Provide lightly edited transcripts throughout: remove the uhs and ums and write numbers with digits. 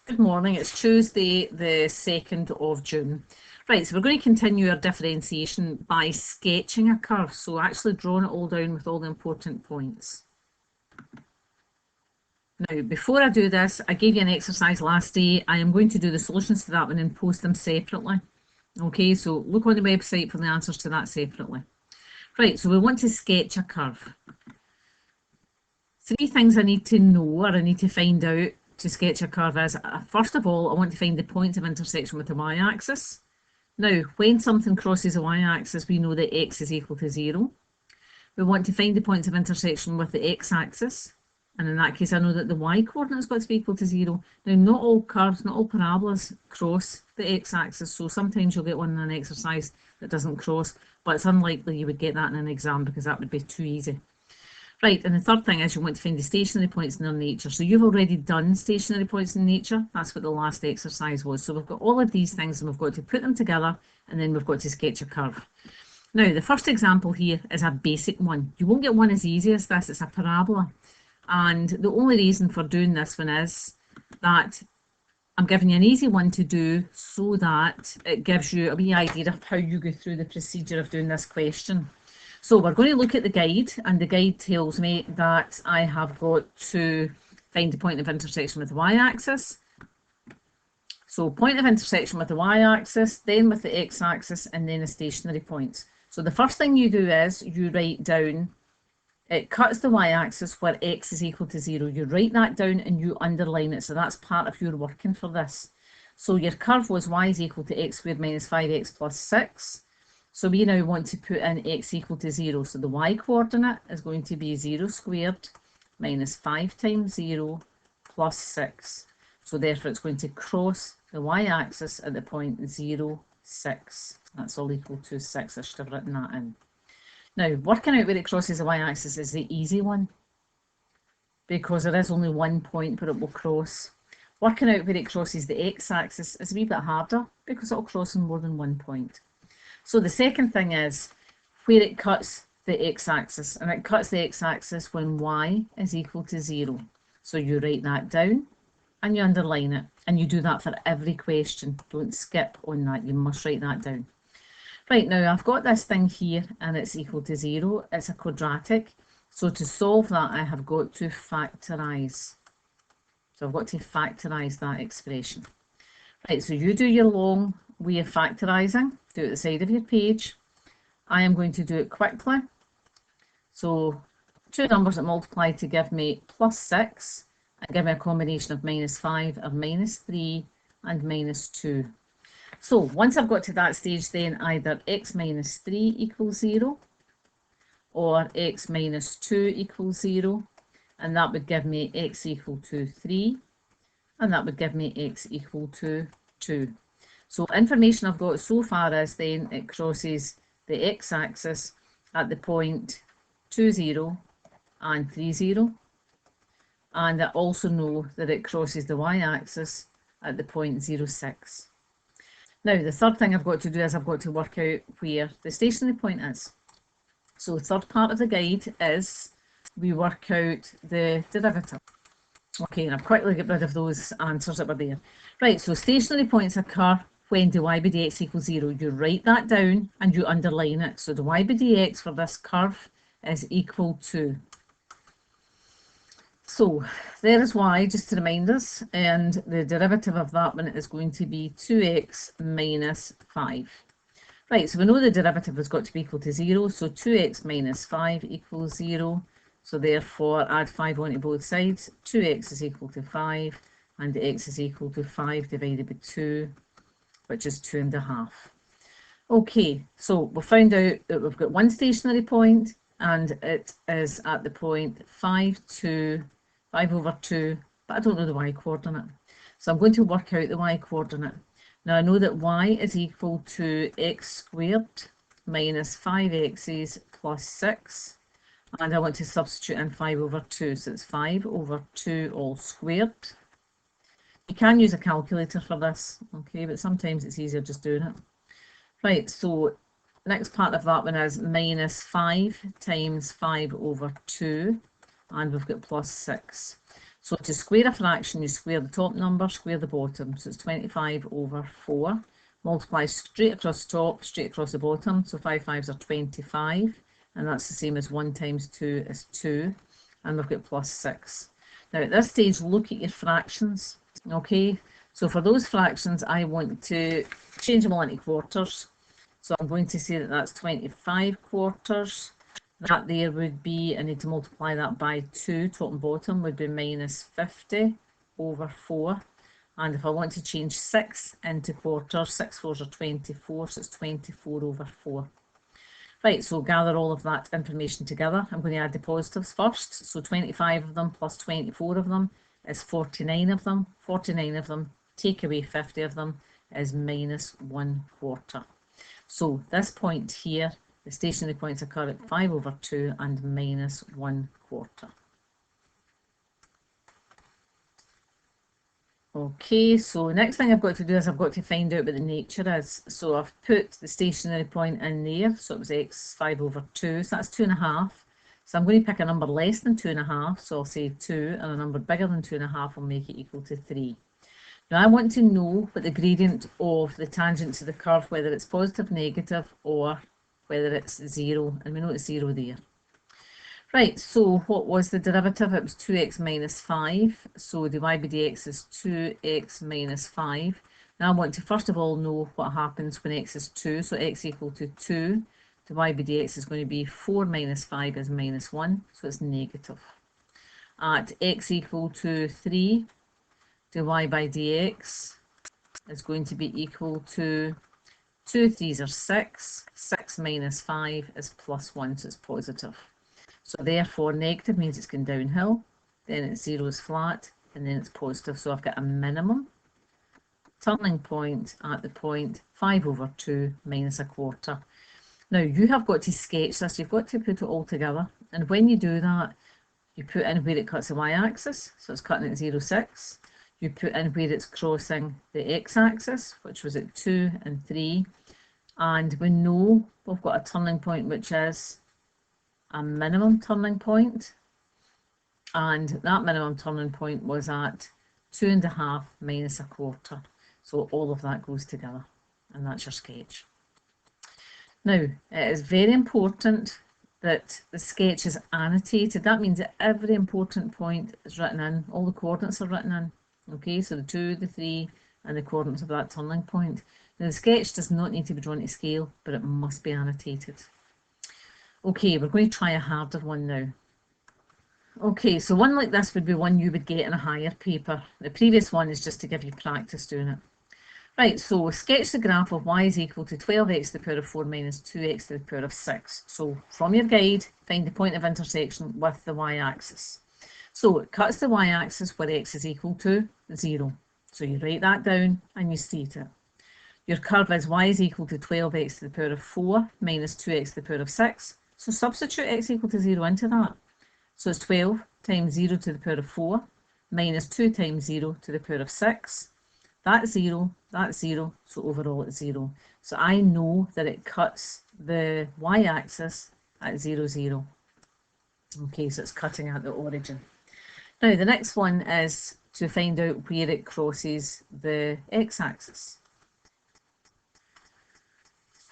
Good morning, it's Tuesday the 2nd of June. Right, so we're going to continue our differentiation by sketching a curve, so actually drawing it all down with all the important points. Now, before I do this, I gave you an exercise last day. I am going to do the solutions to that one and post them separately. Okay, so look on the website for the answers to that separately. Right, so we want to sketch a curve. 3 things I need to know, or I need to find out to sketch a curve is, first of all, I want to find the point of intersection with the y-axis. Now, when something crosses the y-axis, we know that x is equal to 0. We want to find the points of intersection with the x-axis, and in that case, I know that the y-coordinate's got to be equal to 0. Now, not all curves, not all parabolas cross the x-axis, so sometimes you'll get one in an exercise that doesn't cross, but it's unlikely you would get that in an exam because that would be too easy. Right, and the third thing is you want to find the stationary points in their nature. So you've already done stationary points in nature. That's what the last exercise was. So we've got all of these things and we've got to put them together and then we've got to sketch a curve. Now, the first example here is a basic one. You won't get one as easy as this. It's a parabola. And the only reason for doing this one is that I'm giving you an easy one to do so that it gives you a wee idea of how you go through the procedure of doing this question. So we're going to look at the guide, and the guide tells me that I have got to find the point of intersection with the y-axis. So point of intersection with the y-axis, then with the x-axis, and then a stationary point. So the first thing you do is you write down, it cuts the y-axis where x is equal to 0. You write that down and you underline it. So that's part of your working for this. So your curve was y is equal to x squared minus 5x plus 6. So we now want to put in x equal to 0. So the y-coordinate is going to be 0 squared minus 5 times 0 plus 6. So therefore it's going to cross the y-axis at the point 0, 6. That's all equal to 6. I should have written that in. Now, working out where it crosses the y-axis is the easy one, because there is only one point where it will cross. Working out where it crosses the x-axis is a wee bit harder, because it will cross on more than one point. So the second thing is where it cuts the x-axis, and it cuts the x-axis when y is equal to 0. So you write that down and you underline it, and you do that for every question. Don't skip on that, you must write that down. Right, now I've got this thing here and it's equal to 0. It's a quadratic. So to solve that, I have got to factorise. So I've got to factorise that expression. Right, so you do your long way of factorising. Do it at the side of your page. I am going to do it quickly. So 2 numbers that multiply to give me plus 6 and give me a combination of minus 5 or minus 3 and minus 2. So once I've got to that stage, then either x minus 3 equals 0 or x minus 2 equals 0, and that would give me x equal to 3, and that would give me x equal to 2. So information I've got so far is then it crosses the x-axis at the point 2, 0 and 3, 0. And I also know that it crosses the y-axis at the point 0, 6. Now, the third thing I've got to do is I've got to work out where the stationary point is. So the third part of the guide is we work out the derivative. Okay, and I've quickly got rid of those answers that were there. Right, so stationary points occur when dy by dx equals 0. You write that down and you underline it. So dy by dx for this curve is equal to, so there is y, just to remind us, and the derivative of that one is going to be 2x minus 5. Right, so we know the derivative has got to be equal to 0, so 2x minus 5 equals 0. So therefore, add 5 onto both sides. 2x is equal to 5, and x is equal to 5 divided by 2, which is 2.5. Okay, so we found out that we've got one stationary point, and it is at the point 5 over 2, but I don't know the y-coordinate. So I'm going to work out the y-coordinate. Now I know that y is equal to x squared minus 5x's plus 6. And I want to substitute in 5 over 2, so it's 5 over 2 all squared. You can use a calculator for this, okay, but sometimes it's easier just doing it. Right, so next part of that one is minus 5 times 5 over 2, and we've got plus 6. So to square a fraction, you square the top number, square the bottom. So it's 25 over 4. Multiply straight across the top, straight across the bottom. So 5 5s are 25. And that's the same as 1 times 2 is 2. And we've got plus 6. Now at this stage, look at your fractions. Okay, so for those fractions, I want to change them all into quarters. So I'm going to say that that's 25 quarters. That there would be, I need to multiply that by 2, top and bottom, would be minus 50 over 4. And if I want to change 6 into quarters, 6 fours are 24, so it's 24 over 4. Right, so gather all of that information together. I'm going to add the positives first. So 25 of them plus 24 of them is 49 of them. 49 of them, take away 50 of them, is minus 1/4. So this point here, the stationary points occur at 5 over 2 and minus 1/4. Okay, so next thing I've got to do is I've got to find out what the nature is. So I've put the stationary point in there, so it was x 5 over 2, so that's 2.5. So I'm going to pick a number less than 2.5, so I'll say 2, and a number bigger than 2.5 will make it equal to 3. Now I want to know what the gradient of the tangent to the curve, whether it's positive, negative, or whether it's 0, and we know it's 0 there. Right, so what was the derivative? It was 2x minus 5, so dy by dx is 2x minus 5. Now I want to first of all know what happens when x is 2, so x equal to 2, dy by dx is going to be 4 minus 5 is minus 1, so it's negative. At x equal to 3, dy by dx is going to be equal to 2 3s are 6, 6 minus 5 is plus 1, so it's positive. So therefore negative means it's going downhill, then it's 0 is flat, and then it's positive. So I've got a minimum turning point at the point 5 over 2 minus 1/4. Now you have got to sketch this, you've got to put it all together, and when you do that, you put in where it cuts the y-axis, so it's cutting at 0, 6. You put in where it's crossing the x-axis, which was at 2 and 3, and we know we've got a turning point which is a minimum turning point, and that minimum turning point was at 2.5 minus 1/4. So all of that goes together, and that's your sketch. Now, it is very important that the sketch is annotated. That means that every important point is written in, all the coordinates are written in. Okay, so the 2, the 3, and the coordinates of that turning point. Now, the sketch does not need to be drawn to scale, but it must be annotated. Okay, we're going to try a harder one now. Okay, so one like this would be one you would get in a higher paper. The previous one is just to give you practice doing it. Right, so sketch the graph of y is equal to 12x to the power of 4 minus 2x to the power of 6. So from your guide, find the point of intersection with the y-axis. So it cuts the y-axis where x is equal to 0. So you write that down and you state it. Your curve is y is equal to 12x to the power of 4 minus 2x to the power of 6. So substitute x equal to 0 into that. So it's 12 times 0 to the power of 4 minus 2 times 0 to the power of 6. That's 0, so overall it's 0. So I know that it cuts the y-axis at 0, 0. Okay, so it's cutting at the origin. Now the next one is to find out where it crosses the x-axis.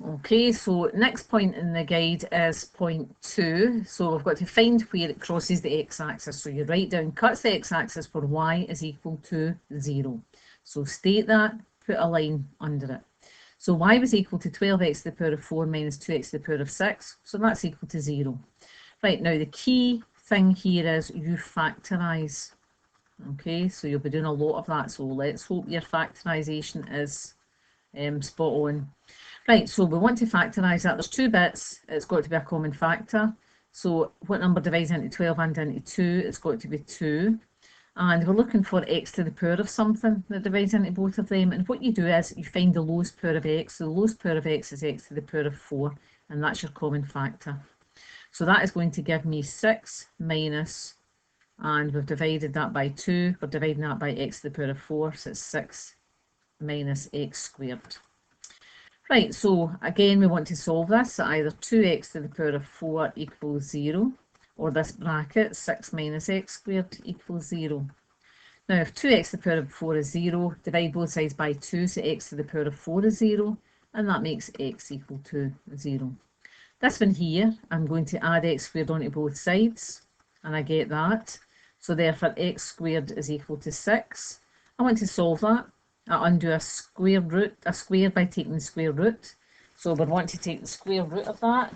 Okay, so next point in the guide is point 2. So we've got to find where it crosses the x-axis. So you write down cuts the x-axis where y is equal to 0. So state that, put a line under it. So y was equal to 12x to the power of 4 minus 2x to the power of 6. So that's equal to 0. Right, now the key thing here is you factorise. Okay, so you'll be doing a lot of that. So let's hope your factorisation is spot on. Right, so we want to factorise that. There's 2 bits. It's got to be a common factor. So what number divides into 12 and into 2? It's got to be 2. And we're looking for x to the power of something that divides into both of them. And what you do is you find the lowest power of x. So the lowest power of x is x to the power of 4. And that's your common factor. So that is going to give me 6 minus, and we've divided that by 2. We're dividing that by x to the power of 4. So it's 6 minus x squared. Right, so again, we want to solve this. So either 2x to the power of 4 equals 0, or this bracket, 6 minus x squared equals 0. Now, if 2x to the power of 4 is 0, divide both sides by 2, so x to the power of 4 is 0, and that makes x equal to 0. This one here, I'm going to add x squared onto both sides, and I get that. So therefore, x squared is equal to 6. I want to solve that. I undo a square by taking the square root. So we want to take the square root of that.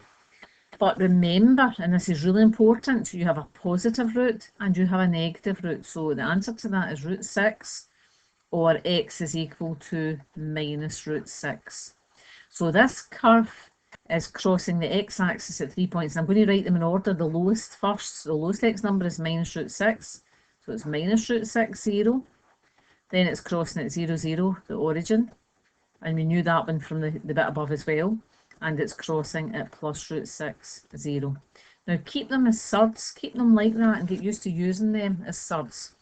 But remember, and this is really important, you have a positive root and you have a negative root. So the answer to that is root 6, or x is equal to minus root 6. So this curve is crossing the x-axis at 3 points. I'm going to write them in order, the lowest first. So the lowest x number is minus root 6. So it's minus root 6, 0. Then it's crossing at 0, 0, the origin. And we knew that one from the bit above as well. And it's crossing at plus root 6, 0. Now keep them as surds, keep them like that and get used to using them as surds.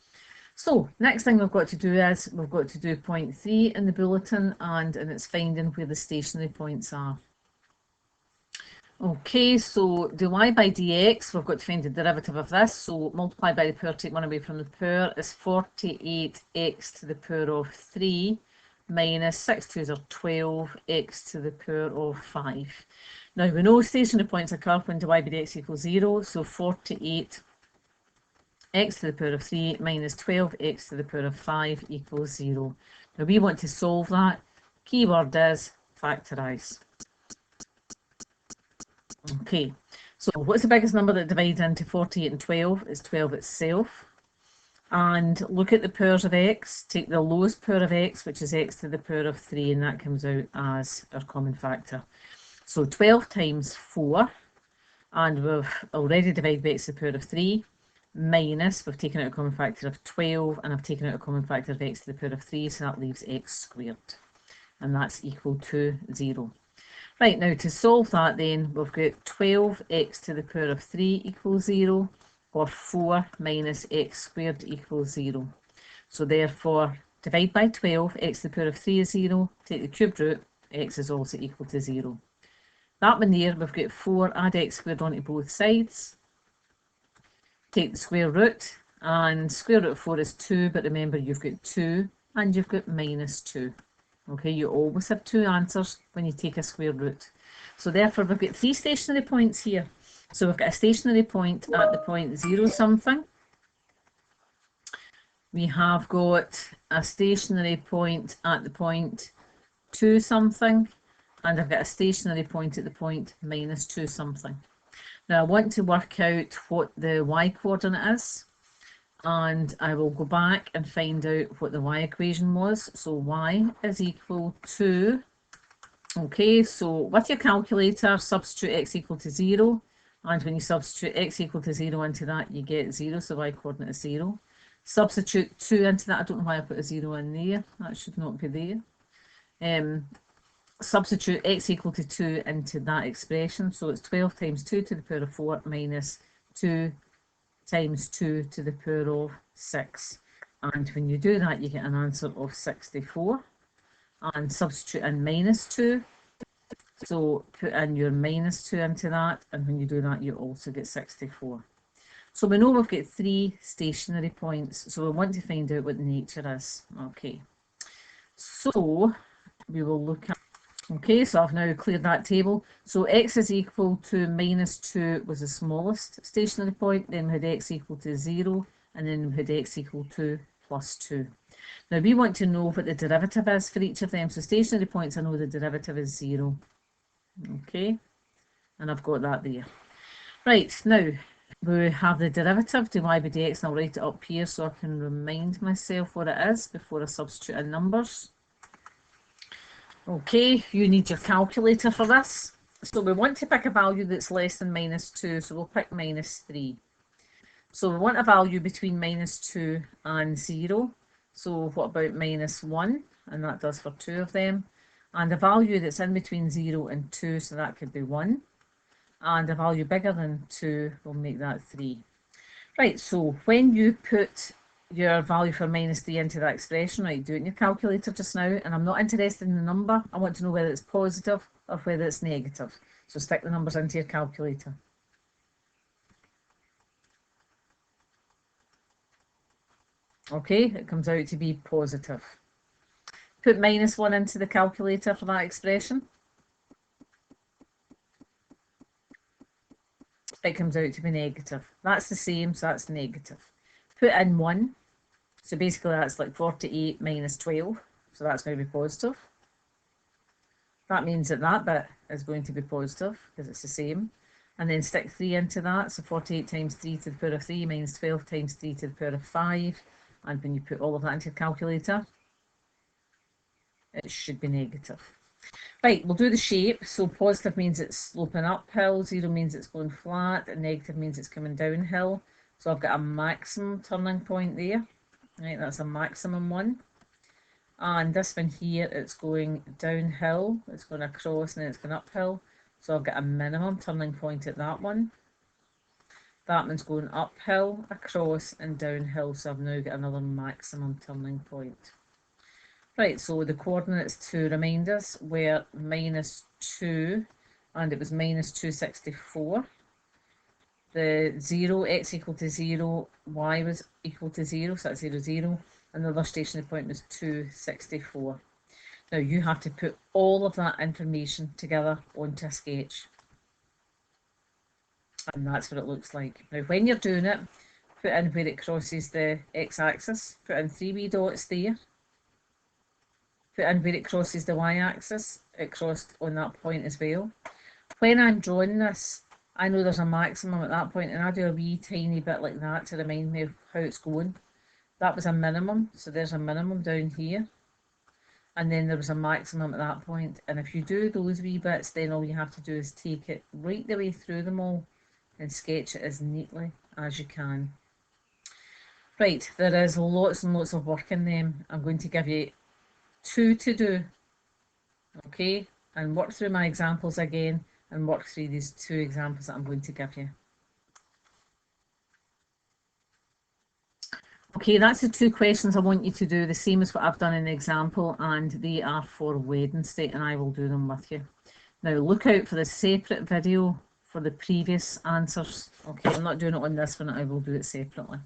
So next thing we've got to do is we've got to do point 3 in the bulletin, and it's finding where the stationary points are. Okay, so dy by dx, we've got to find the derivative of this. So multiply by the power, take 1 away from the power, is 48x to the power of 3 minus 6 2s are 12, x to the power of 5. Now we know stationary points occur when dy by dx equals 0, so 48 x to the power of 3 minus 12x to the power of 5 equals 0. Now we want to solve that. Keyword is factorise. Okay, so what's the biggest number that divides into 48 and 12? It's 12 itself. And look at the powers of x, take the lowest power of x, which is x to the power of 3, and that comes out as our common factor. So 12 times 4, and we've already divided by x to the power of 3, minus, we've taken out a common factor of 12, and I've taken out a common factor of x to the power of 3, so that leaves x squared, and that's equal to 0. Right, now to solve that then, we've got 12x to the power of 3 equals 0, or 4 minus x squared equals 0. So therefore, divide by 12, x to the power of 3 is 0, take the cube root, x is also equal to 0. That one there, we've got 4, add x squared onto both sides, take the square root, and square root of 4 is 2, but remember you've got 2, and you've got minus 2. Okay, you always have 2 answers when you take a square root. So therefore, we've got 3 stationary points here. So we've got a stationary point at the point 0 something. We have got a stationary point at the point 2 something. And I've got a stationary point at the point minus 2 something. Now I want to work out what the y coordinate is. And I will go back and find out what the y equation was. So y is equal to, okay, so with your calculator, substitute x equal to 0. And when you substitute x equal to 0 into that, you get 0, so y coordinate is 0. Substitute 2 into that. I don't know why I put a 0 in there. That should not be there. Substitute x equal to 2 into that expression. So it's 12 times 2 to the power of 4 minus 2 times 2 to the power of 6. And when you do that, you get an answer of 64. And substitute in minus 2. So put in your minus 2 into that, and when you do that, you also get 64. So we know we've got 3 stationary points, so we want to find out what the nature is. Okay, so we will look at, okay, so I've now cleared that table. So x is equal to minus 2 was the smallest stationary point, then we had x equal to 0, and then we had x equal to plus 2. Now we want to know what the derivative is for each of them. So stationary points, I know the derivative is 0. Okay, and I've got that there. Right, now we have the derivative dy by dx, and I'll write it up here so I can remind myself what it is before I substitute in numbers. Okay, you need your calculator for this. So we want to pick a value that's less than minus 2, so we'll pick minus 3. So we want a value between minus 2 and 0. So what about minus 1? And that does for 2 of them. And a value that's in between 0 and 2, so that could be 1. And a value bigger than 2 will make that 3. Right, so when you put your value for minus 3 into that expression, right, do it in your calculator just now, and I'm not interested in the number, I want to know whether it's positive or whether it's negative. So stick the numbers into your calculator. Okay, it comes out to be positive. Put -1 into the calculator for that expression. It comes out to be negative. That's the same, so that's negative. Put in 1. So basically that's like 48 minus 12. So that's going to be positive. That means that that bit is going to be positive because it's the same. And then stick 3 into that. So 48 times 3 to the power of 3 minus 12 times 3 to the power of 5. And when you put all of that into your calculator, it should be negative. Right, we'll do the shape. So positive means it's sloping uphill, 0 means it's going flat, and negative means it's coming downhill. So I've got a maximum turning point there. Right, that's a maximum one. And this one here, it's going downhill, it's going across, and then it's going uphill. So I've got a minimum turning point at that one. That one's going uphill, across, and downhill. So I've now got another maximum turning point. Right, so the coordinates to remind us were -2, and it was -264. The 0, x equal to 0, y was equal to 0, so that's 0, 0, and the other stationary point was 264. Now you have to put all of that information together onto a sketch. And that's what it looks like. Now when you're doing it, put in where it crosses the x-axis, put in 3 wee dots there. Put in where it crosses the y-axis, it crossed on that point as well. When I'm drawing this, I know there's a maximum at that point, and I do a wee tiny bit like that to remind me of how it's going. That was a minimum, so there's a minimum down here. And then there was a maximum at that point. And if you do those wee bits, then all you have to do is take it right the way through them all and sketch it as neatly as you can. Right, there is lots and lots of work in them. I'm going to give you 2 to do, okay, and work through my examples again and work through these 2 examples that I'm going to give you. Okay, that's the 2 questions I want you to do, the same as what I've done in the example, and they are for Wednesday, and I will do them with you. Now look out for the separate video for the previous answers. Okay, I'm not doing it on this one, I will do it separately.